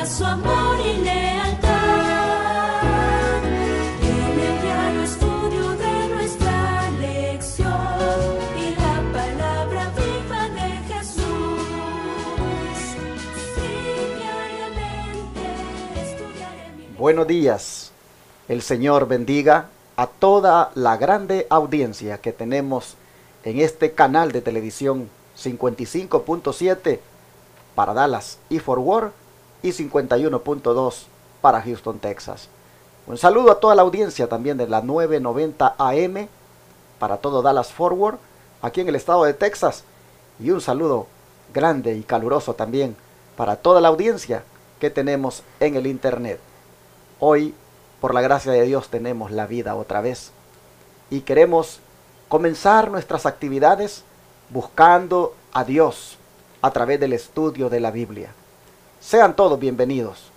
su amor y lealtad. En el diario estudio de nuestra lección y la palabra viva de Jesús. Sí, diariamente estudiaré mi... Buenos días. El Señor bendiga a toda la grande audiencia que tenemos en este canal de televisión 55.7 para Dallas y Fort Worth y 51.2 para Houston, Texas. Un saludo a toda la audiencia también de la 990 AM para todo Dallas Fort Worth aquí en el estado de Texas, y un saludo grande y caluroso también para toda la audiencia que tenemos en el internet. Hoy, por la gracia de Dios, tenemos la vida otra vez y queremos comenzar nuestras actividades buscando a Dios a través del estudio de la Biblia. Sean todos bienvenidos.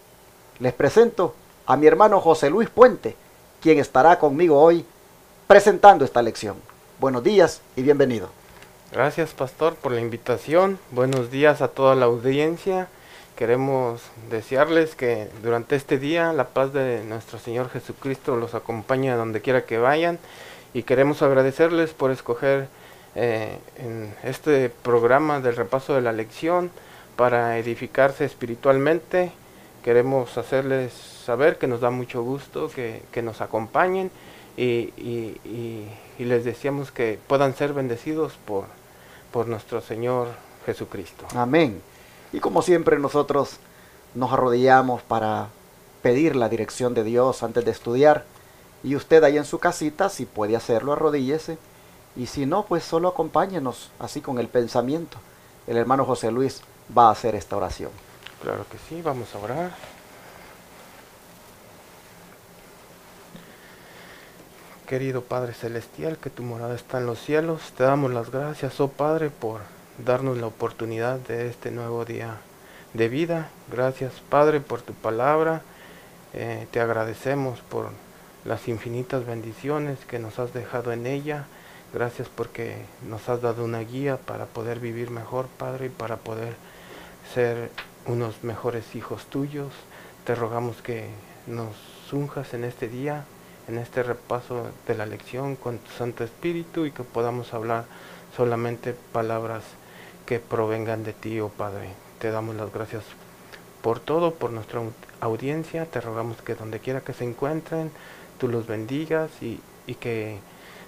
Les presento a mi hermano José Luis Puente, quien estará conmigo hoy presentando esta lección. Buenos días y bienvenido. Gracias, pastor, por la invitación. Buenos días a toda la audiencia. Queremos desearles que durante este día la paz de nuestro Señor Jesucristo los acompañe a donde quiera que vayan, y queremos agradecerles por escoger en este programa del repaso de la lección para edificarse espiritualmente. Queremos hacerles saber que nos da mucho gusto que nos acompañen y les deseamos que puedan ser bendecidos por nuestro Señor Jesucristo. Amén. Y como siempre nosotros nos arrodillamos para pedir la dirección de Dios antes de estudiar. Y usted ahí en su casita, si puede hacerlo, arrodíllese. Y si no, pues solo acompáñenos así con el pensamiento. El hermano José Luis va a hacer esta oración. Claro que sí, vamos a orar. Querido Padre Celestial, que tu morada está en los cielos, te damos las gracias, oh Padre, por darnos la oportunidad de este nuevo día de vida. Gracias, Padre, por tu palabra. Te agradecemos por las infinitas bendiciones que nos has dejado en ella. Gracias porque nos has dado una guía para poder vivir mejor, Padre, y para poder ser unos mejores hijos tuyos. Te rogamos que nos unjas en este día, en este repaso de la lección con tu Santo Espíritu, y que podamos hablar solamente palabras que provengan de ti, oh Padre. Te damos las gracias por todo, por nuestra audiencia. Te rogamos que donde quiera que se encuentren, tú los bendigas y que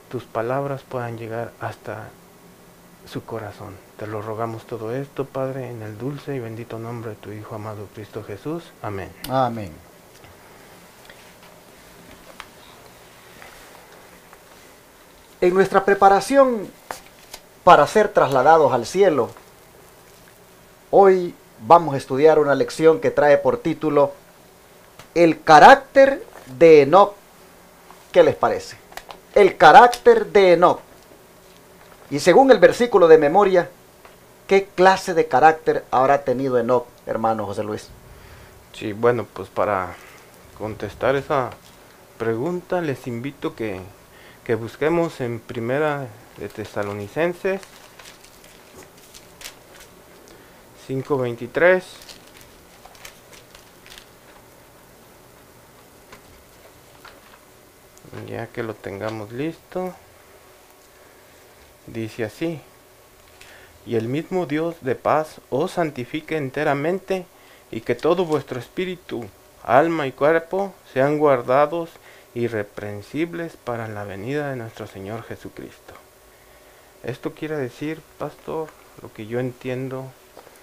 tus palabras puedan llegar hasta su corazón. Te lo rogamos todo esto, Padre, en el dulce y bendito nombre de tu Hijo amado Cristo Jesús. Amén. Amén. En nuestra preparación para ser trasladados al cielo, hoy vamos a estudiar una lección que trae por título El carácter de Enoc. ¿Qué les parece? El carácter de Enoc. Y según el versículo de memoria, ¿qué clase de carácter habrá tenido Enoc, hermano José Luis? Sí, bueno, pues para contestar esa pregunta les invito que busquemos en Primera de Tesalonicenses 5:23. Ya que lo tengamos listo, dice así: y el mismo Dios de paz os santifique enteramente, y que todo vuestro espíritu, alma y cuerpo sean guardados irreprensibles para la venida de nuestro Señor Jesucristo. Esto quiere decir, pastor, lo que yo entiendo,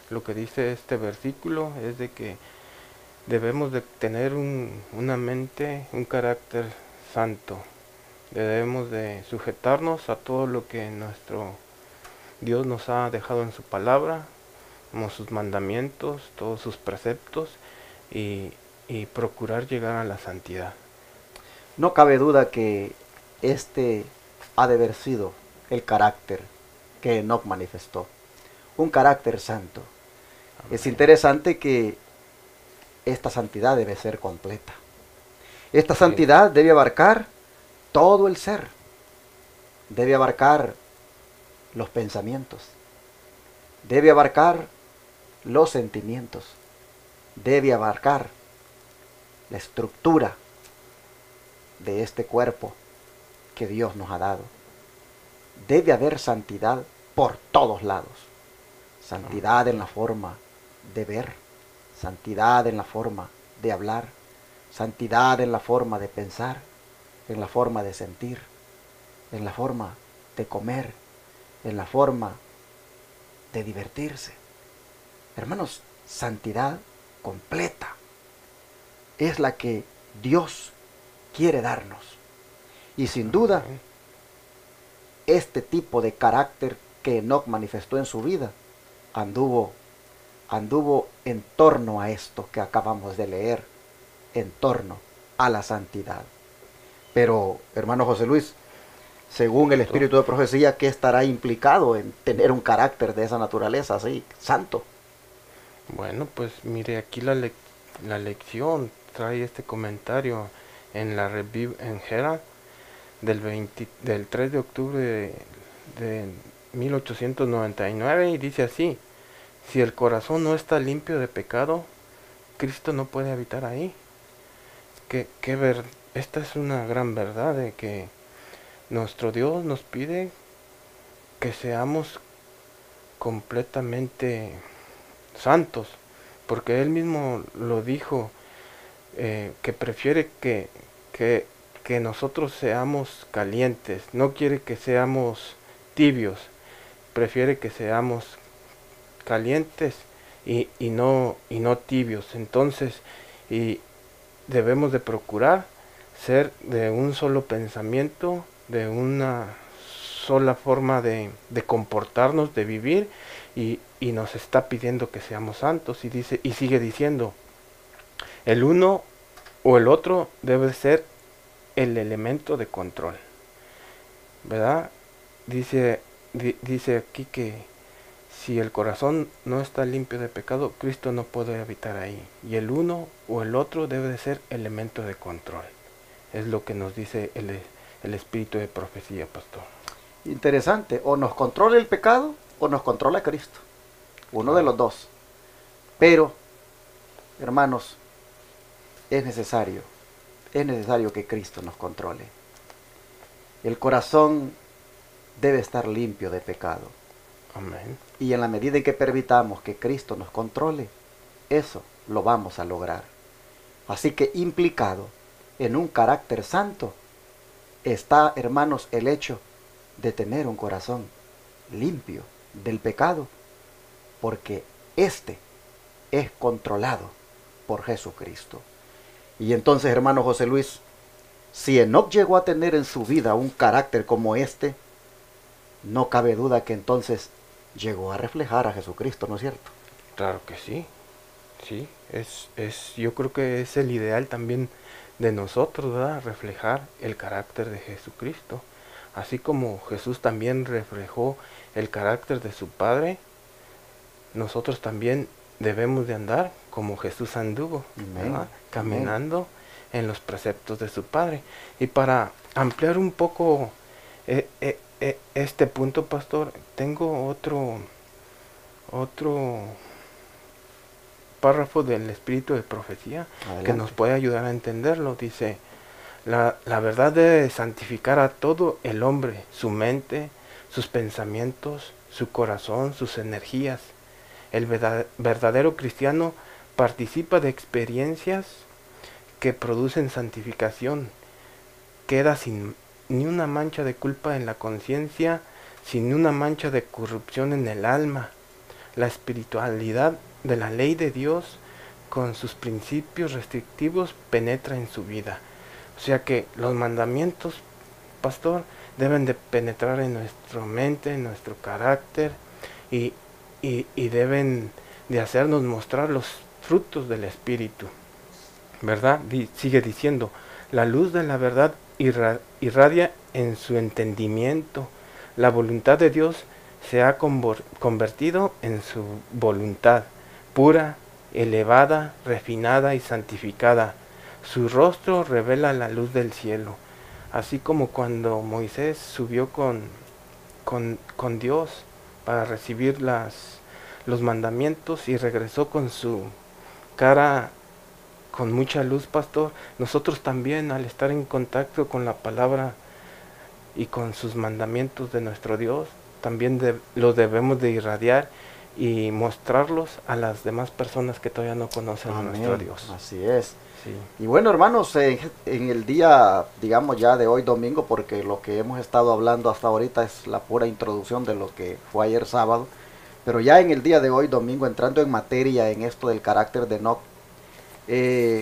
lo que dice este versículo es de que debemos de tener una mente, un carácter santo. Debemos de sujetarnos a todo lo que nuestro Dios nos ha dejado en su palabra, como sus mandamientos, todos sus preceptos, y procurar llegar a la santidad. No cabe duda que este ha de haber sido el carácter que Enoc manifestó, un carácter santo. Amén. Es interesante que esta santidad debe ser completa. Esta santidad debe abarcar todo el ser, debe abarcar los pensamientos, debe abarcar los sentimientos, debe abarcar la estructura de este cuerpo que Dios nos ha dado. Debe haber santidad por todos lados. Santidad en la forma de ver, santidad en la forma de hablar, santidad en la forma de pensar, en la forma de sentir, en la forma de comer, en la forma de divertirse. Hermanos, santidad completa es la que Dios quiere darnos. Y sin duda, este tipo de carácter que Enoc manifestó en su vida anduvo en torno a esto que acabamos de leer, en torno a la santidad. Pero, hermano José Luis, según el espíritu de profecía, ¿qué estará implicado en tener un carácter de esa naturaleza así, santo? Bueno, pues mire, aquí la lección trae este comentario en la Review en Herald del 3 de octubre de 1899 y dice así: si el corazón no está limpio de pecado, Cristo no puede habitar ahí. Esta es una gran verdad de que nuestro Dios nos pide que seamos completamente santos, porque Él mismo lo dijo, que prefiere que nosotros seamos calientes, no quiere que seamos tibios, prefiere que seamos calientes y no tibios. Entonces, y debemos de procurar ser de un solo pensamiento, de una sola forma de comportarnos, de vivir, y nos está pidiendo que seamos santos, y sigue diciendo, el uno o el otro debe ser el elemento de control, ¿verdad? Dice aquí que si el corazón no está limpio de pecado, Cristo no puede habitar ahí, y el uno o el otro debe de ser elemento de control. Es lo que nos dice el espíritu de profecía, pastor. Interesante, o nos controla el pecado o nos controla Cristo, uno de los dos. Pero, hermanos, es necesario que Cristo nos controle. El corazón debe estar limpio de pecado. Amén. Y en la medida en que permitamos que Cristo nos controle, eso lo vamos a lograr. Así que implicado en un carácter santo está, hermanos, el hecho de tener un corazón limpio del pecado, porque éste es controlado por Jesucristo. Y entonces, hermano José Luis, si Enoc llegó a tener en su vida un carácter como este, no cabe duda que entonces llegó a reflejar a Jesucristo, ¿no es cierto? Claro que sí, sí, yo creo que es el ideal también de nosotros, ¿verdad? Reflejar el carácter de Jesucristo. Así como Jesús también reflejó el carácter de su Padre, nosotros también debemos de andar como Jesús anduvo, ¿verdad? Caminando en los preceptos de su Padre. Y para ampliar un poco este punto, pastor, tengo otro párrafo del espíritu de profecía. Adelante. Que nos puede ayudar a entenderlo. Dice: la verdad debe santificar a todo el hombre, su mente, sus pensamientos, su corazón, sus energías. El verdadero cristiano participa de experiencias que producen santificación. Queda sin ni una mancha de culpa en la conciencia, sin una mancha de corrupción en el alma. La espiritualidad de la ley de Dios, con sus principios restrictivos, penetra en su vida. O sea que los mandamientos, pastor, deben de penetrar en nuestra mente, en nuestro carácter, y deben de hacernos mostrar los frutos del Espíritu, ¿verdad? Sigue diciendo: la luz de la verdad irradia en su entendimiento. La voluntad de Dios se ha convertido en su voluntad, pura, elevada, refinada y santificada. Su rostro revela la luz del cielo. Así como cuando Moisés subió con Dios para recibir los mandamientos y regresó con su cara con mucha luz, pastor. Nosotros también, al estar en contacto con la palabra y con sus mandamientos de nuestro Dios, también los debemos de irradiar y mostrarlos a las demás personas que todavía no conocen a nuestro Dios. Así es. Sí. Y bueno, hermanos, en el día, digamos ya de hoy domingo, porque lo que hemos estado hablando hasta ahorita es la pura introducción de lo que fue ayer sábado, pero ya en el día de hoy domingo, entrando en materia en esto del carácter de Enoc,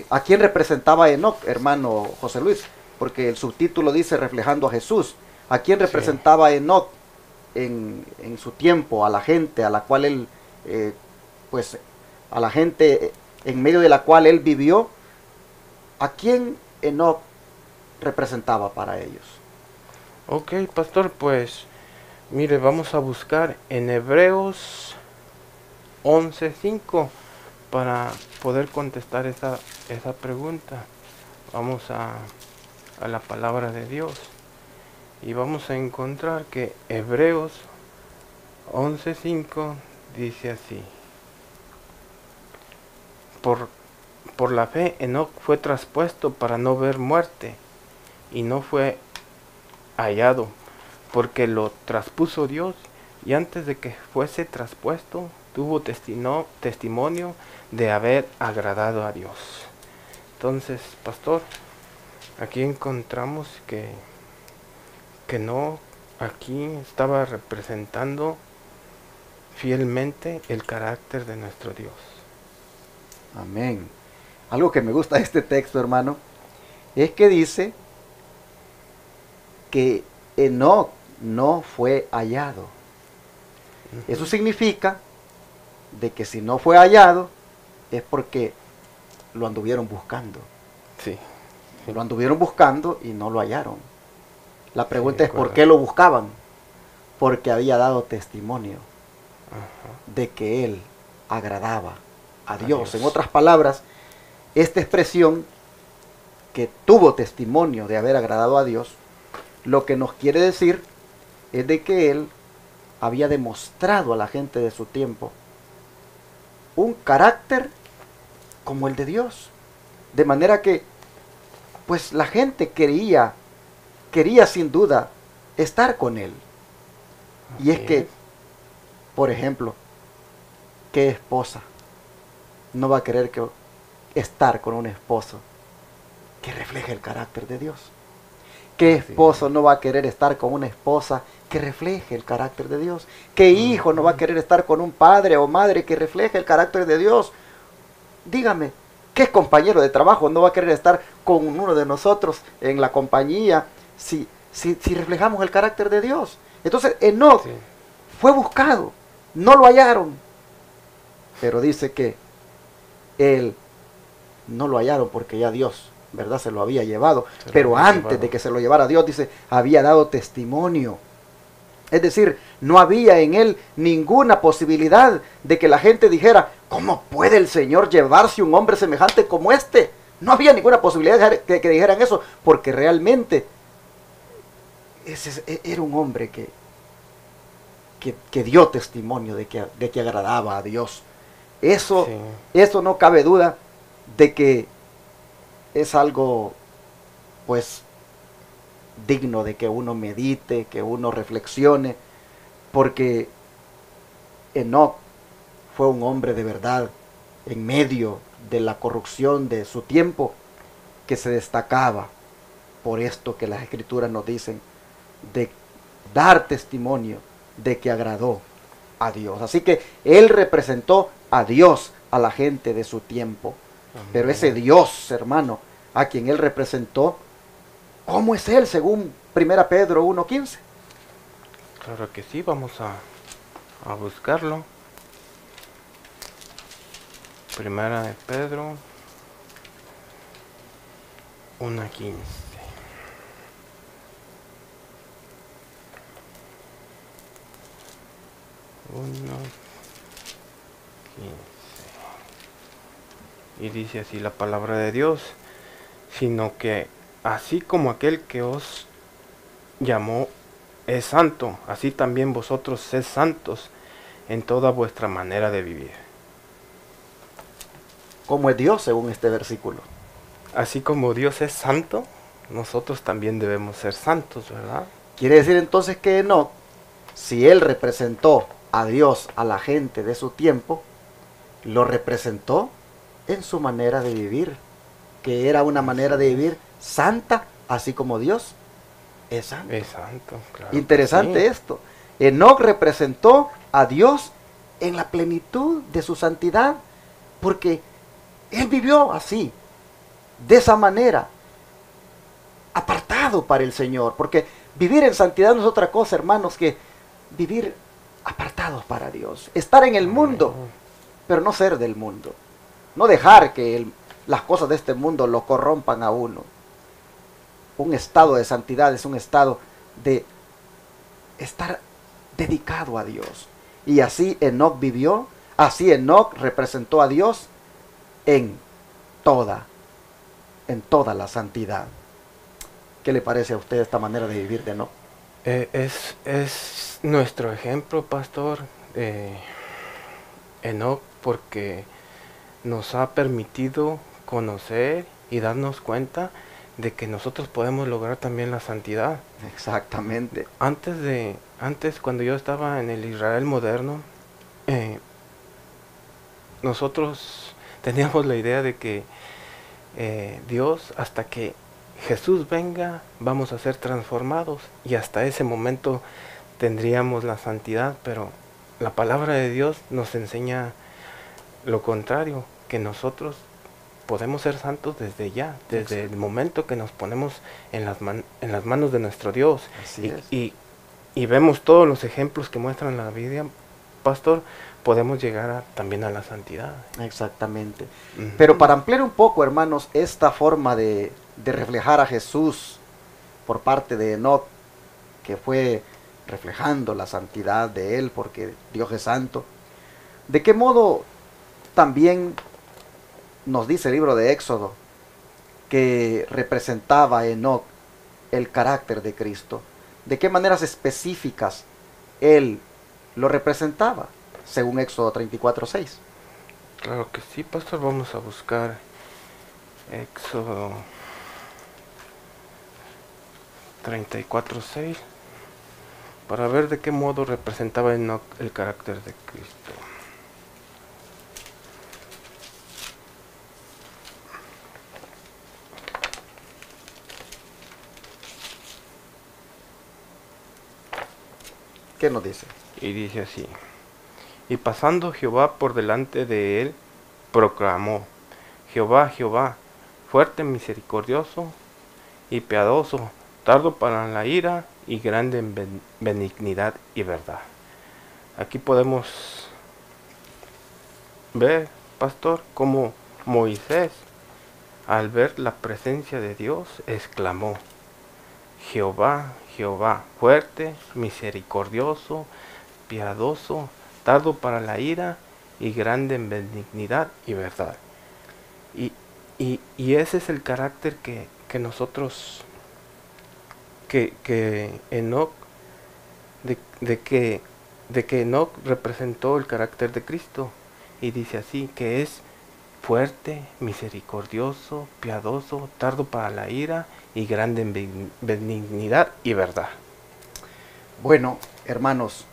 ¿a quién representaba Enoc, hermano José Luis? Porque el subtítulo dice reflejando a Jesús. ¿A quién representaba Enoc en su tiempo? A la gente a la cual él, pues a la gente en medio de la cual él vivió. ¿A quién Enoc representaba para ellos? Ok, pastor, pues mire, vamos a buscar en Hebreos 11:5 para poder contestar esa pregunta. Vamos a la palabra de Dios y vamos a encontrar que Hebreos 11:5 dice así: Por la fe Enoc fue traspuesto para no ver muerte, y no fue hallado, porque lo traspuso Dios, y antes de que fuese traspuesto, tuvo testimonio de haber agradado a Dios. Entonces, pastor, aquí encontramos que no, aquí estaba representando fielmente el carácter de nuestro Dios. Amén. Algo que me gusta de este texto, hermano, es que dice que Enoc no fue hallado. Eso significa de que si no fue hallado es porque lo anduvieron buscando. Sí. Lo anduvieron buscando y no lo hallaron. La pregunta es ¿por acuerdo. qué lo buscaban? Porque había dado testimonio Ajá. de que él agradaba a Dios. Dios. En otras palabras, esta expresión que tuvo testimonio de haber agradado a Dios, lo que nos quiere decir es de que él había demostrado a la gente de su tiempo un carácter como el de Dios. De manera que, pues la gente quería sin duda estar con él. Y es que, por ejemplo, ¿qué esposa no va a querer estar con un esposo que refleje el carácter de Dios? ¿Qué esposo no va a querer estar con una esposa que refleje el carácter de Dios? ¿Qué hijo no va a querer estar con un padre o madre que refleje el carácter de Dios? Dígame, ¿qué compañero de trabajo no va a querer estar con uno de nosotros en la compañía si reflejamos el carácter de Dios? Entonces Enoc fue buscado, no lo hallaron, pero dice que él no lo hallaron porque ya Dios, ¿verdad?, se lo había llevado. Pero antes de que se lo llevara Dios, dice, había dado testimonio. Es decir, no había en él ninguna posibilidad de que la gente dijera, ¿cómo puede el Señor llevarse un hombre semejante como este? No había ninguna posibilidad de que dijeran eso, porque realmente era un hombre que dio testimonio de que agradaba a Dios. Eso no cabe duda de que es algo, pues, digno de que uno medite, que uno reflexione, porque Enoc fue un hombre de verdad en medio de la corrupción de su tiempo, que se destacaba por esto que las escrituras nos dicen, de dar testimonio de que agradó a Dios. Así que él representó a Dios a la gente de su tiempo. Amén. Pero ese Dios, hermano, a quien él representó, ¿cómo es él según 1 Pedro 1:15? Claro que sí, vamos a buscarlo. 1 de Pedro 1:15. 1:15. Y dice así la palabra de Dios: sino que así como aquel que os llamó es santo, así también vosotros sed santos en toda vuestra manera de vivir. cómo es Dios según este versículo. Así como Dios es santo, nosotros también debemos ser santos, ¿verdad? Quiere decir entonces que Enoc, si él representó a Dios, a la gente de su tiempo, lo representó en su manera de vivir, que era una manera de vivir santa, así como Dios es santo. Es santo, claro. Interesante que sí. esto. Enoc representó a Dios en la plenitud de su santidad, porque él vivió así, de esa manera, apartado para el Señor, porque vivir en santidad no es otra cosa, hermanos, que vivir apartados para Dios, estar en el mundo, pero no ser del mundo, no dejar que las cosas de este mundo lo corrompan a uno. Un estado de santidad es un estado de estar dedicado a Dios. Y así Enoc vivió, así Enoc representó a Dios en toda la santidad. ¿Qué le parece a usted esta manera de vivir de Enoc? Es nuestro ejemplo, pastor, Enoc, porque nos ha permitido conocer y darnos cuenta de que nosotros podemos lograr también la santidad. Exactamente. Antes cuando yo estaba en el Israel moderno, nosotros teníamos la idea de que Dios, hasta que Jesús venga, vamos a ser transformados, y hasta ese momento tendríamos la santidad, pero la palabra de Dios nos enseña lo contrario, que nosotros podemos ser santos desde ya, desde el momento que nos ponemos en las manos de nuestro Dios. Y vemos todos los ejemplos que muestran la Biblia, pastor, podemos llegar también a la santidad. Exactamente. Pero para ampliar un poco, hermanos, esta forma de reflejar a Jesús por parte de Enoc, que fue reflejando la santidad de él, porque Dios es santo, ¿de qué modo también nos dice el libro de Éxodo que representaba Enoc el carácter de Cristo? ¿De qué maneras específicas él lo representaba? Según Éxodo 34:6. Claro que sí, pastor. Vamos a buscar Éxodo 34:6 para ver de qué modo representaba Enoc el carácter de Cristo. ¿Qué nos dice? Y dice así: y pasando Jehová por delante de él, proclamó: Jehová, Jehová, fuerte, misericordioso y piadoso, tardo para la ira y grande en benignidad y verdad. Aquí podemos ver, pastor, cómo Moisés, al ver la presencia de Dios, exclamó: Jehová, Jehová, fuerte, misericordioso, piadoso, tardo para la ira y grande en benignidad y verdad. Y ese es el carácter que nosotros, que Enoc, de que Enoc representó el carácter de Cristo. Y dice así, que es fuerte, misericordioso, piadoso, tardo para la ira y grande en benignidad y verdad. Bueno, hermanos,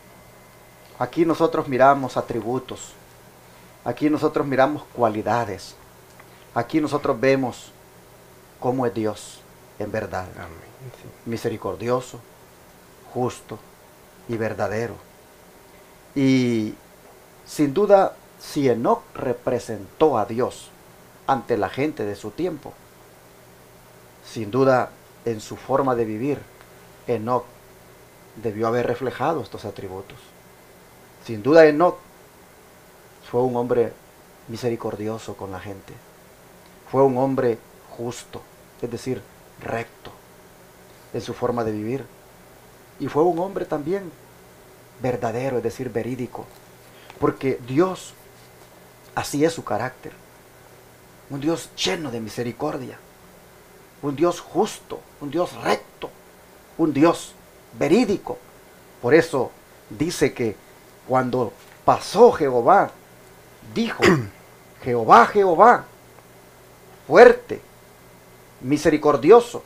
aquí nosotros miramos atributos, aquí nosotros miramos cualidades, aquí nosotros vemos cómo es Dios en verdad. Amén. Sí. Misericordioso, justo y verdadero. Y sin duda, si Enoc representó a Dios ante la gente de su tiempo, sin duda en su forma de vivir, Enoc debió haber reflejado estos atributos. Sin duda Enoc fue un hombre misericordioso con la gente. Fue un hombre justo, es decir, recto en su forma de vivir. Y fue un hombre también verdadero, es decir, verídico. Porque Dios, así es su carácter. Un Dios lleno de misericordia. Un Dios justo, un Dios recto, un Dios verídico. Por eso dice que cuando pasó Jehová, dijo: Jehová, Jehová, fuerte, misericordioso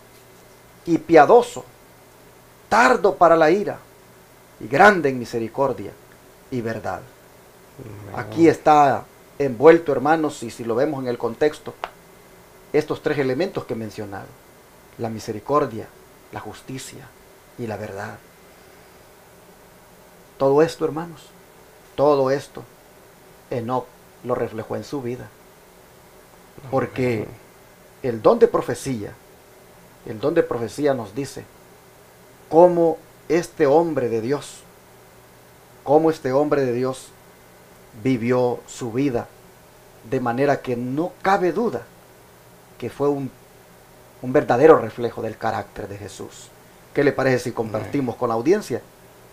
y piadoso, tardo para la ira y grande en misericordia y verdad. Aquí está envuelto, hermanos, y si lo vemos en el contexto, estos tres elementos que he mencionado: la misericordia, la justicia y la verdad. Todo esto, hermanos, todo esto, Enoc lo reflejó en su vida. Porque el don de profecía nos dice cómo este hombre de Dios, vivió su vida, de manera que no cabe duda que fue un verdadero reflejo del carácter de Jesús. ¿Qué le parece si compartimos con la audiencia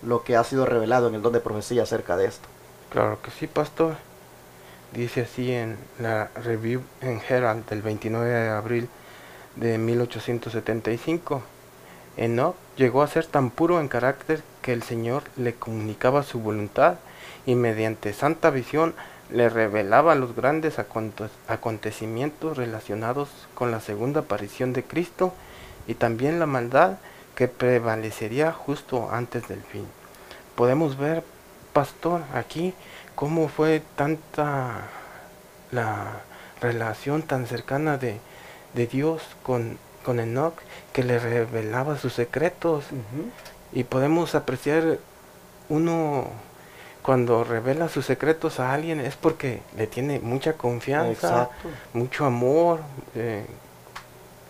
lo que ha sido revelado en el don de profecía acerca de esto? Claro que sí, pastor. Dice así en la Review en Herald del 29 de abril de 1875. Enoc llegó a ser tan puro en carácter que el Señor le comunicaba su voluntad y mediante santa visión le revelaba los grandes acontecimientos relacionados con la segunda aparición de Cristo y también la maldad que prevalecería justo antes del fin. Podemos ver, pastor, aquí cómo fue tanta la relación tan cercana de Dios con Enoc, que le revelaba sus secretos. Y podemos apreciar, uno cuando revela sus secretos a alguien es porque le tiene mucha confianza. Exacto. Mucho amor,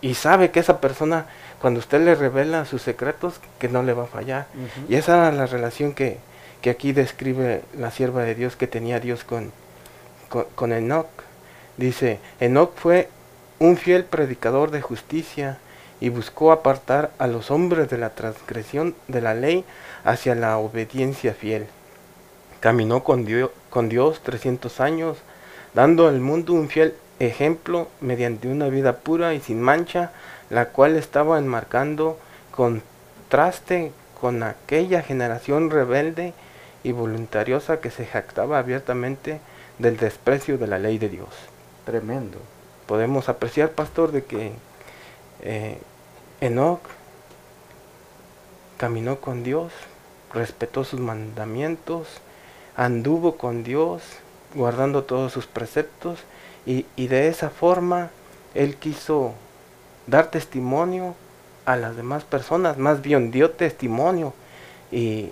y sabe que esa persona, cuando usted le revela sus secretos, que no le va a fallar. Y esa era la relación que aquí describe la sierva de Dios que tenía Dios con Enoc. Dice: Enoc fue un fiel predicador de justicia y buscó apartar a los hombres de la transgresión de la ley hacia la obediencia fiel. Caminó con Dios 300 años, dando al mundo un fiel ejemplo mediante una vida pura y sin mancha, la cual estaba enmarcando contraste con aquella generación rebelde y voluntariosa que se jactaba abiertamente del desprecio de la ley de Dios. Tremendo. Podemos apreciar, pastor, de que Enoc caminó con Dios, respetó sus mandamientos, anduvo con Dios, guardando todos sus preceptos, y de esa forma él quiso dar testimonio a las demás personas, más bien dio testimonio y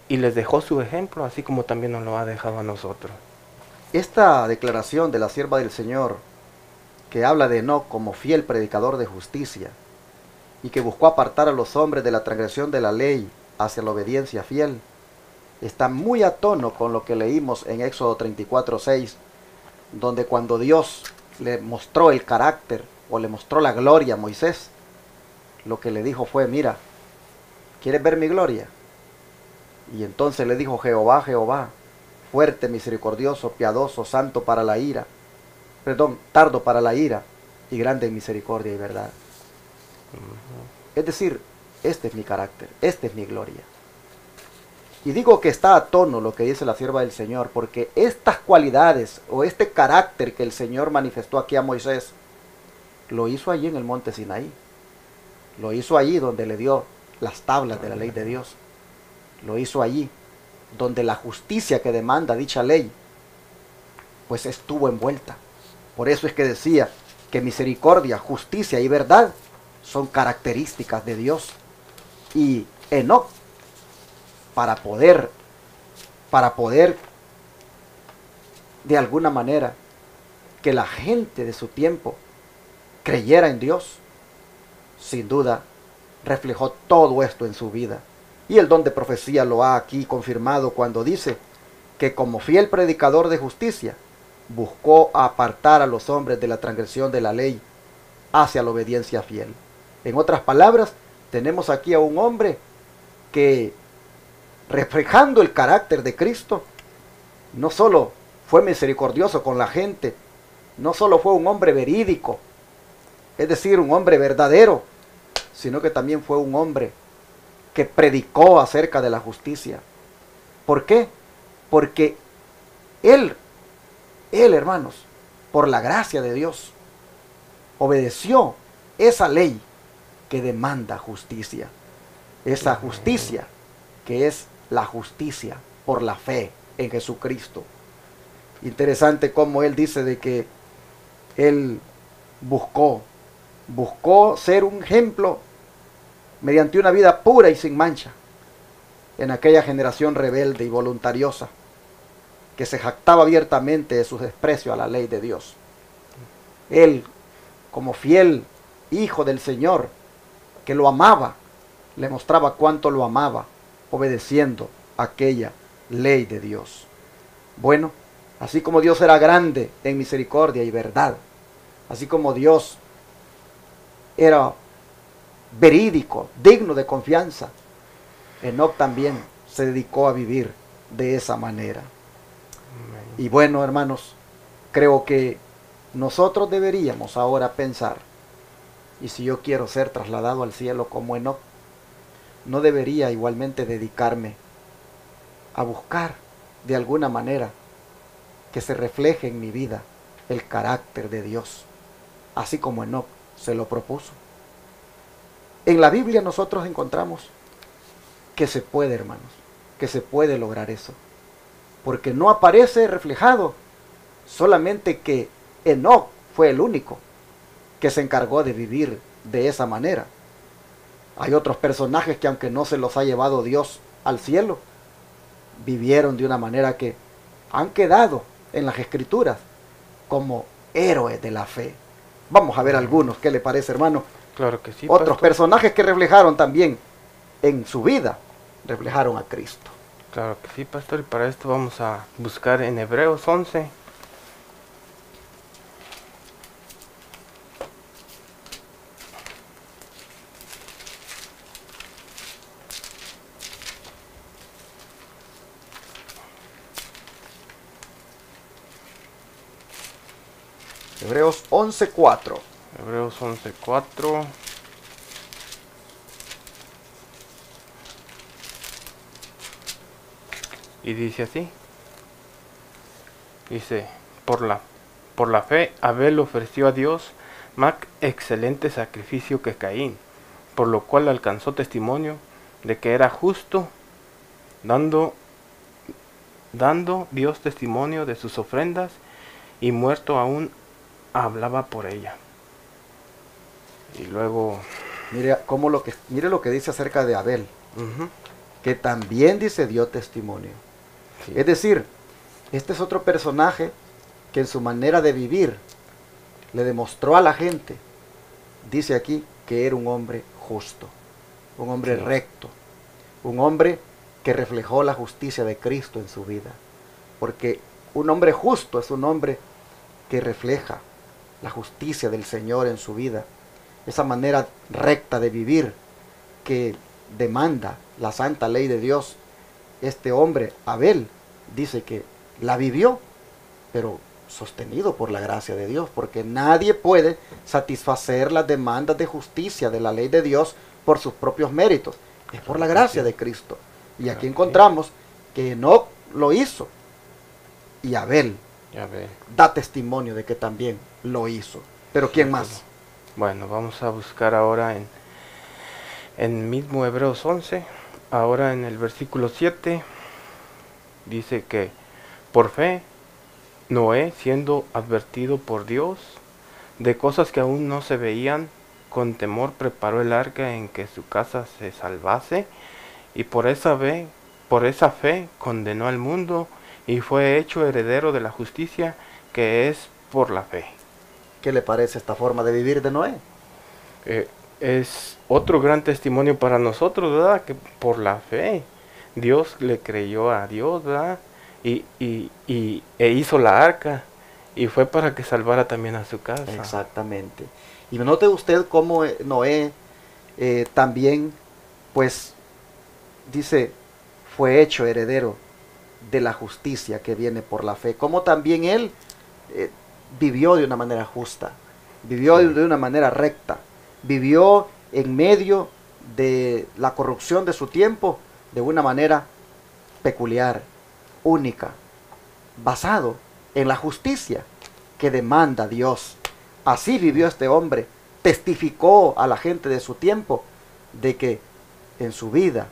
les dejó su ejemplo, así como también nos lo ha dejado a nosotros. Esta declaración de la sierva del Señor, que habla de Enoc como fiel predicador de justicia y que buscó apartar a los hombres de la transgresión de la ley hacia la obediencia fiel, está muy a tono con lo que leímos en Éxodo 34:6, donde cuando Dios le mostró el carácter o le mostró la gloria a Moisés, lo que le dijo fue: mira, ¿quieres ver mi gloria? Y entonces le dijo: Jehová, Jehová, fuerte, misericordioso, piadoso, santo para la ira, tardo para la ira y grande en misericordia y verdad. Es decir, este es mi carácter, esta es mi gloria. Y digo que está a tono lo que dice la sierva del Señor, porque estas cualidades o este carácter que el Señor manifestó aquí a Moisés, lo hizo allí en el monte Sinaí. Lo hizo allí donde le dio las tablas de la ley de Dios. Lo hizo allí donde la justicia que demanda dicha ley, pues estuvo envuelta. Por eso es que decía que misericordia, justicia y verdad son características de Dios. Y Enoc, para poder de alguna manera que la gente de su tiempo creyera en Dios, sin duda reflejó todo esto en su vida. Y el don de profecía lo ha aquí confirmado cuando dice que como fiel predicador de justicia buscó apartar a los hombres de la transgresión de la ley hacia la obediencia fiel. En otras palabras, tenemos aquí a un hombre que, reflejando el carácter de Cristo, no solo fue misericordioso con la gente, no solo fue un hombre verídico, es decir, un hombre verdadero, sino que también fue un hombre que predicó acerca de la justicia. ¿Por qué? Porque él, hermanos, por la gracia de Dios, obedeció esa ley que demanda justicia. Esa justicia que es la justicia por la fe en Jesucristo. Interesante cómo él dice de que él buscó ser un ejemplo mediante una vida pura y sin mancha en aquella generación rebelde y voluntariosa que se jactaba abiertamente de su desprecio a la ley de Dios. Él, como fiel hijo del Señor, que lo amaba, le mostraba cuánto lo amaba, obedeciendo aquella ley de Dios. Bueno, así como Dios era grande en misericordia y verdad, así como Dios era verídico, digno de confianza, Enoc también se dedicó a vivir de esa manera. Y bueno, hermanos, creo que nosotros deberíamos ahora pensar, y si yo quiero ser trasladado al cielo como Enoc, no debería igualmente dedicarme a buscar de alguna manera que se refleje en mi vida el carácter de Dios, así como Enoc se lo propuso. En la Biblia nosotros encontramos que se puede, hermanos, que se puede lograr eso, porque no aparece reflejado solamente que Enoc fue el único que se encargó de vivir de esa manera. Hay otros personajes que, aunque no se los ha llevado Dios al cielo, vivieron de una manera que han quedado en las Escrituras como héroes de la fe. Vamos a ver algunos, ¿qué le parece, hermano? Claro que sí, Otros pastor. personajes que reflejaron también en su vida, reflejaron a Cristo. Claro que sí, pastor. Y para esto vamos a buscar en Hebreos 11. Hebreos 11:4. Hebreos 11:4. Y dice así. Dice, por la fe Abel ofreció a Dios más excelente sacrificio que Caín, por lo cual alcanzó testimonio de que era justo, dando Dios testimonio de sus ofrendas, y muerto aún hablaba por ella. Y luego, Mire lo que dice acerca de Abel, ujú, que también dice dio testimonio. sí, Es decir, este es otro personaje que en su manera de vivir le demostró a la gente, dice aquí, que era un hombre justo, un hombre Sí. recto, un hombre que reflejó la justicia de Cristo en su vida. Porque un hombre justo es un hombre que refleja la justicia del Señor en su vida. Esa manera recta de vivir que demanda la santa ley de Dios. Este hombre, Abel, dice que la vivió, pero sostenido por la gracia de Dios, porque nadie puede satisfacer las demandas de justicia de la ley de Dios por sus propios méritos. Es por la gracia de Cristo. Y aquí encontramos que Enoc lo hizo y Abel ya ve. da testimonio de que también lo hizo. Pero ¿quién más? Bueno, vamos a buscar ahora en mismo Hebreos 11, ahora en el versículo 7, dice que por fe Noé, siendo advertido por Dios de cosas que aún no se veían, con temor preparó el arca en que su casa se salvase, y por esa fe condenó al mundo y fue hecho heredero de la justicia que es por la fe. ¿Qué le parece esta forma de vivir de Noé? Es otro gran testimonio para nosotros, ¿verdad? Que por la fe Dios le creyó a Dios, ¿verdad? E hizo la arca, y fue para que salvara también a su casa. Exactamente. Y note usted cómo Noé también, pues, dice, fue hecho heredero de la justicia que viene por la fe. Como también él vivió de una manera justa, vivió de una manera recta, vivió en medio de la corrupción de su tiempo de una manera peculiar, única, basado en la justicia que demanda Dios Así vivió este hombre. Testificó a la gente de su tiempo de que en su vida,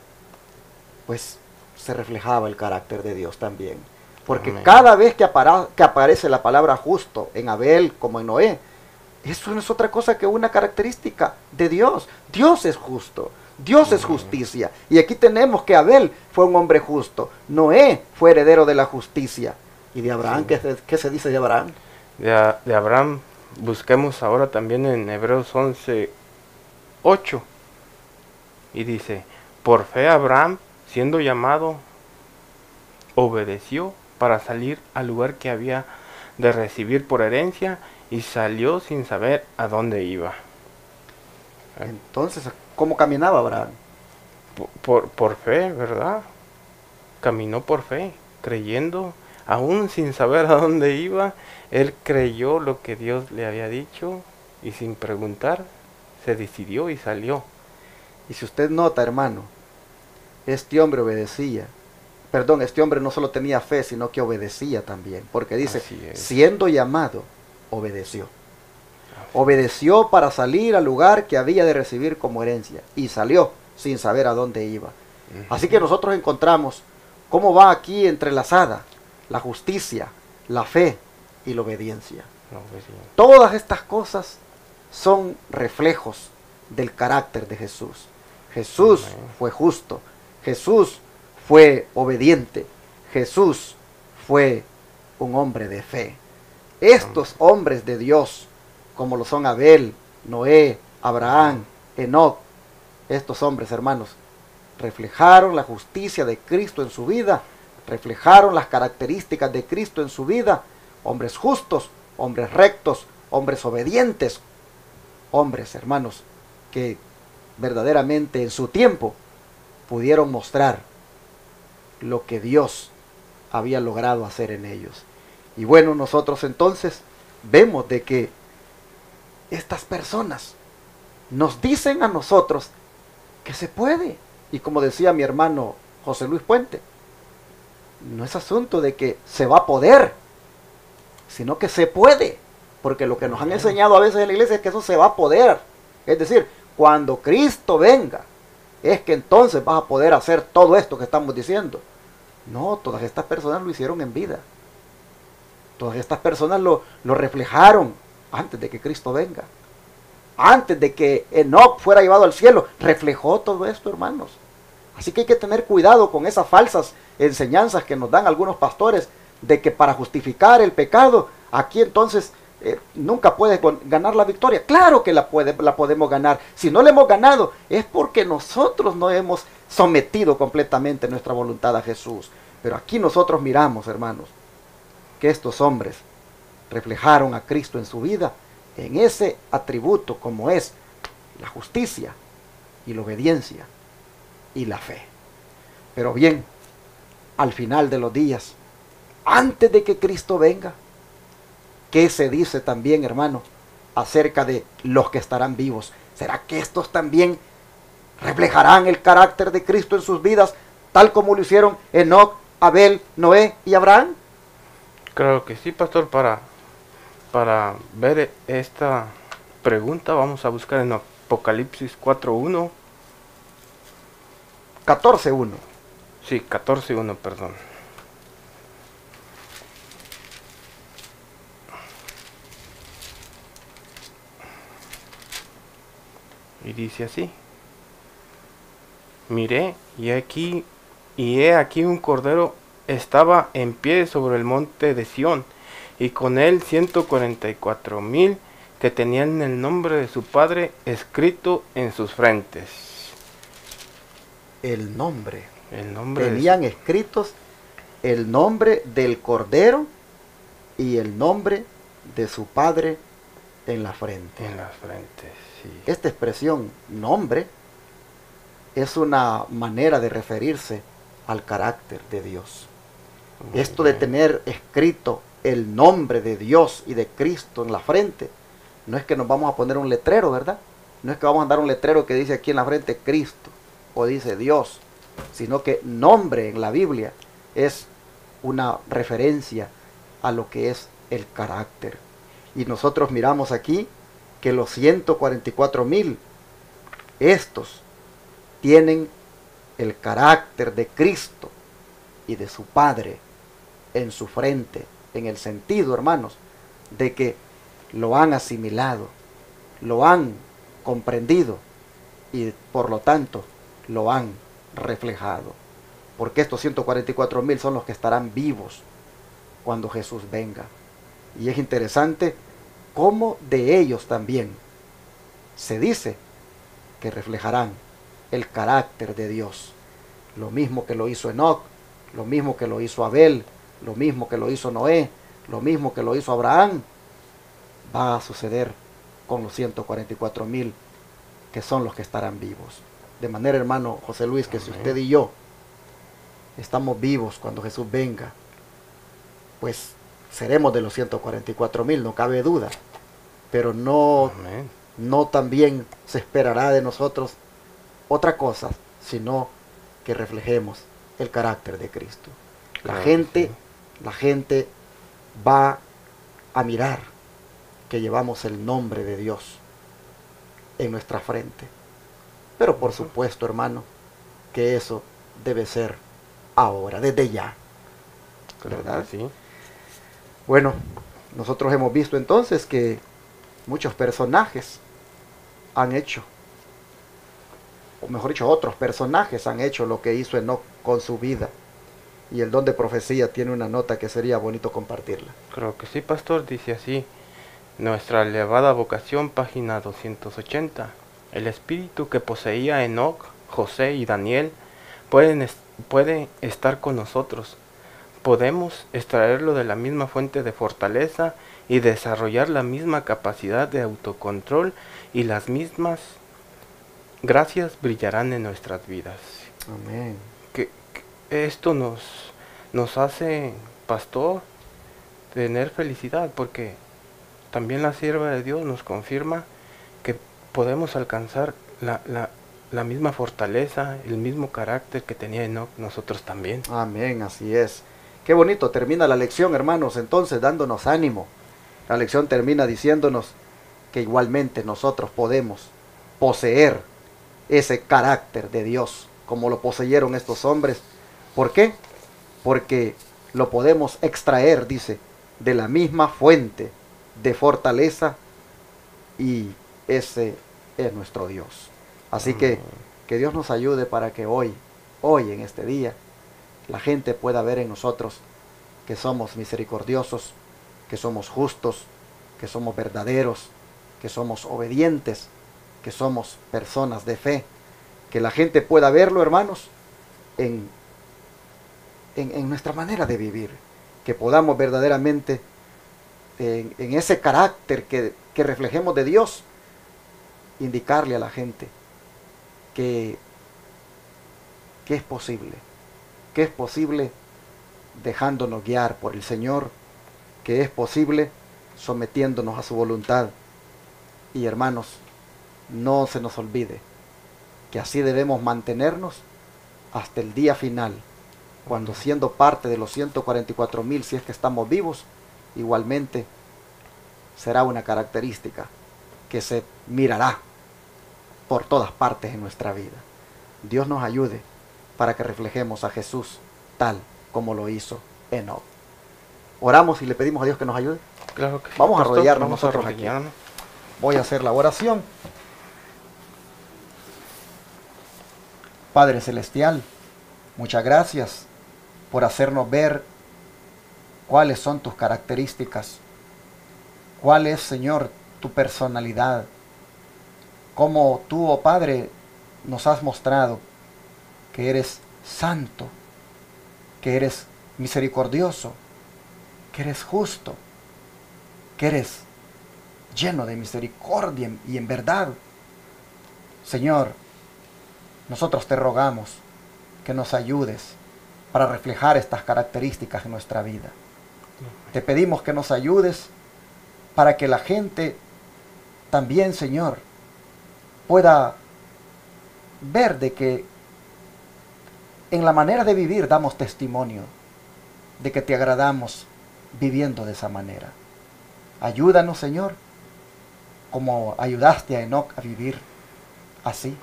pues, se reflejaba el carácter de Dios también. Porque Amén. cada vez que aparece la palabra justo en Abel como en Noé, eso no es otra cosa que una característica de Dios. Dios es justo, Dios es justicia. Y aquí tenemos que Abel fue un hombre justo, Noé fue heredero de la justicia. ¿Y de Abraham? Sí. ¿Qué se dice de Abraham? De Abraham, busquemos ahora también en Hebreos 11:8. Y dice, por fe Abraham, siendo llamado, obedeció para salir al lugar que había de recibir por herencia, y salió sin saber a dónde iba. Entonces, ¿cómo caminaba Abraham? Por fe, ¿verdad? Caminó por fe, creyendo, aún sin saber a dónde iba. Él creyó lo que Dios le había dicho y sin preguntar se decidió y salió. Y si usted nota, hermano, este hombre obedecía. Perdón, este hombre no solo tenía fe, sino que obedecía también. Porque dice, Así es. siendo llamado, obedeció. Obedeció para salir al lugar que había de recibir como herencia. Y salió sin saber a dónde iba. Así que nosotros encontramos cómo va aquí entrelazada la justicia, la fe y la obediencia. No, pues sí. Todas estas cosas son reflejos del carácter de Jesús. Jesús Amén. fue justo, Jesús fue obediente, Jesús fue un hombre de fe. Estos hombres de Dios, como lo son Abel, Noé, Abraham, Enoc, estos hombres, hermanos, reflejaron la justicia de Cristo en su vida, reflejaron las características de Cristo en su vida, hombres justos, hombres rectos, hombres obedientes, hombres, hermanos, que verdaderamente en su tiempo pudieron mostrar lo que Dios había logrado hacer en ellos. Y bueno, nosotros entonces vemos de que estas personas nos dicen a nosotros que se puede. Y como decía mi hermano José Luis Puente, no es asunto de que se va a poder, sino que se puede. Porque lo que nos han enseñado a veces en la iglesia es que eso se va a poder. Es decir, cuando Cristo venga, es que entonces vas a poder hacer todo esto que estamos diciendo. No, todas estas personas lo hicieron en vida. Todas estas personas lo reflejaron antes de que Cristo venga. Antes de que Enoc fuera llevado al cielo, reflejó todo esto, hermanos. Así que hay que tener cuidado con esas falsas enseñanzas que nos dan algunos pastores de que para justificar el pecado, aquí entonces nunca puedes ganar la victoria. Claro que la podemos ganar. Si no la hemos ganado, es porque nosotros no hemos sometido completamente nuestra voluntad a Jesús. Pero aquí nosotros miramos, hermanos, que estos hombres reflejaron a Cristo en su vida, en ese atributo como es la justicia y la obediencia y la fe. Pero bien, al final de los días, antes de que Cristo venga, ¿qué se dice también, hermano, acerca de los que estarán vivos? ¿Será que estos también reflejarán el carácter de Cristo en sus vidas, tal como lo hicieron Enoc, Abel, Noé y Abraham? Creo que sí, pastor. Para ver esta pregunta vamos a buscar en Apocalipsis 4:1. 14:1. Sí, 14:1, perdón. Y dice así: miré y he aquí un cordero estaba en pie sobre el monte de Sión, y con él 144,000 que tenían el nombre de su padre escrito en sus frentes. El nombre. Tenían escritos el nombre del Cordero y el nombre de su Padre en la frente. en las frentes, sí. Esta expresión nombre es una manera de referirse al carácter de Dios. Muy Esto de bien. tener escrito el nombre de Dios y de Cristo en la frente, no es que nos vamos a poner un letrero, ¿verdad? No es que vamos a dar un letrero que dice aquí en la frente Cristo o dice Dios, sino que nombre en la Biblia es una referencia a lo que es el carácter. Y nosotros miramos aquí que los 144,000, estos tienen el carácter de Cristo y de su Padre en su frente, en el sentido, hermanos, de que lo han asimilado, lo han comprendido y por lo tanto lo han reflejado. Porque estos 144,000 son los que estarán vivos cuando Jesús venga. Y es interesante cómo de ellos también se dice que reflejarán el carácter de Dios. Lo mismo que lo hizo Enoc, lo mismo que lo hizo Abel, lo mismo que lo hizo Noé, lo mismo que lo hizo Abraham, va a suceder con los 144,000 que son los que estarán vivos. De manera, hermano José Luis, que si usted y yo estamos vivos cuando Jesús venga, pues seremos de los 144,000, no cabe duda. Pero no también se esperará de nosotros otra cosa, sino que reflejemos el carácter de Cristo. La gente va a mirar que llevamos el nombre de Dios en nuestra frente. Pero por supuesto, hermano, que eso debe ser ahora, desde ya. ¿Verdad? Sí. Bueno, nosotros hemos visto entonces que muchos personajes han hecho, o mejor dicho, otros personajes han hecho lo que hizo Enoc con su vida. Y el don de profecía tiene una nota que sería bonito compartirla. Creo que sí, pastor, dice así: nuestra elevada vocación, página 280. El espíritu que poseía Enoc, José y Daniel puede estar con nosotros. Podemos extraerlo de la misma fuente de fortaleza y desarrollar la misma capacidad de autocontrol, y las mismas gracias brillarán en nuestras vidas. Amén. Que esto nos hace, pastor, tener felicidad, porque también la sierva de Dios nos confirma que podemos alcanzar la misma fortaleza, el mismo carácter que tenía Enoc, nosotros también. Amén, así es. Qué bonito termina la lección, hermanos, entonces dándonos ánimo. La lección termina diciéndonos que igualmente nosotros podemos poseer ese carácter de Dios, como lo poseyeron estos hombres. ¿Por qué? Porque lo podemos extraer, dice, de la misma fuente de fortaleza, y ese es nuestro Dios. Así que Dios nos ayude para que hoy en este día, la gente pueda ver en nosotros que somos misericordiosos, que somos justos, que somos verdaderos, que somos obedientes, que somos personas de fe. Que la gente pueda verlo, hermanos, en nuestra manera de vivir. Que podamos verdaderamente, en ese carácter que reflejemos de Dios, indicarle a la gente que es posible. Que es posible dejándonos guiar por el Señor, que es posible sometiéndonos a su voluntad. Y hermanos, no se nos olvide que así debemos mantenernos hasta el día final, cuando siendo parte de los 144,000, si es que estamos vivos, igualmente será una característica que se mirará por todas partes en nuestra vida. Dios nos ayude para que reflejemos a Jesús tal como lo hizo Enoc. Oramos y le pedimos a Dios que nos ayude. Claro que sí, Vamos a pastor, arrodillarnos vamos a nosotros aquí. arrodillarnos. Voy a hacer la oración. Padre Celestial, muchas gracias por hacernos ver cuáles son tus características, cuál es, Señor, tu personalidad, cómo tú, oh Padre, nos has mostrado que eres santo, que eres misericordioso, que eres justo, que eres lleno de misericordia y en verdad. Señor, nosotros te rogamos que nos ayudes para reflejar estas características en nuestra vida. Te pedimos que nos ayudes para que la gente también, Señor, pueda ver de que en la manera de vivir damos testimonio de que te agradamos viviendo de esa manera. Ayúdanos, Señor, como ayudaste a Enoc a vivir así.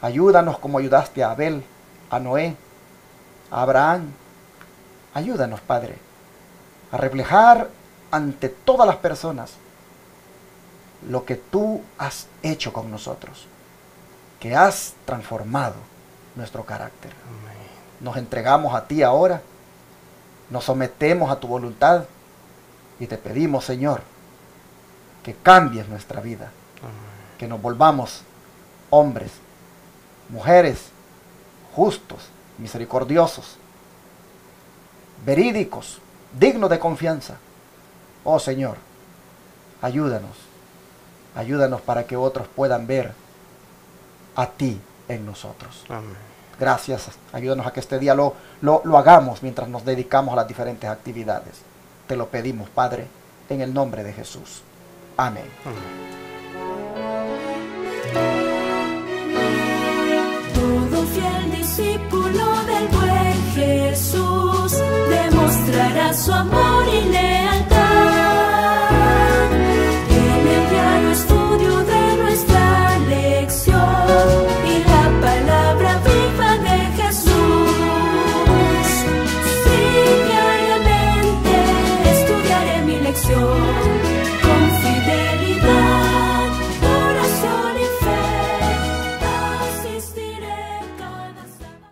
Ayúdanos como ayudaste a Abel, a Noé, a Abraham. Ayúdanos, Padre, a reflejar ante todas las personas lo que tú has hecho con nosotros, que has transformado nuestro carácter. Amén. Nos entregamos a ti ahora, nos sometemos a tu voluntad y te pedimos, Señor, que cambies nuestra vida, Amén. que nos volvamos hombres, mujeres justos, misericordiosos, verídicos, dignos de confianza. Oh Señor, ayúdanos, ayúdanos para que otros puedan ver a ti en nosotros. Amén. Gracias, ayúdanos a que este día lo hagamos mientras nos dedicamos a las diferentes actividades. Te lo pedimos, Padre, en el nombre de Jesús. Amén. Todo fiel discípulo del buen Jesús demostrará su amor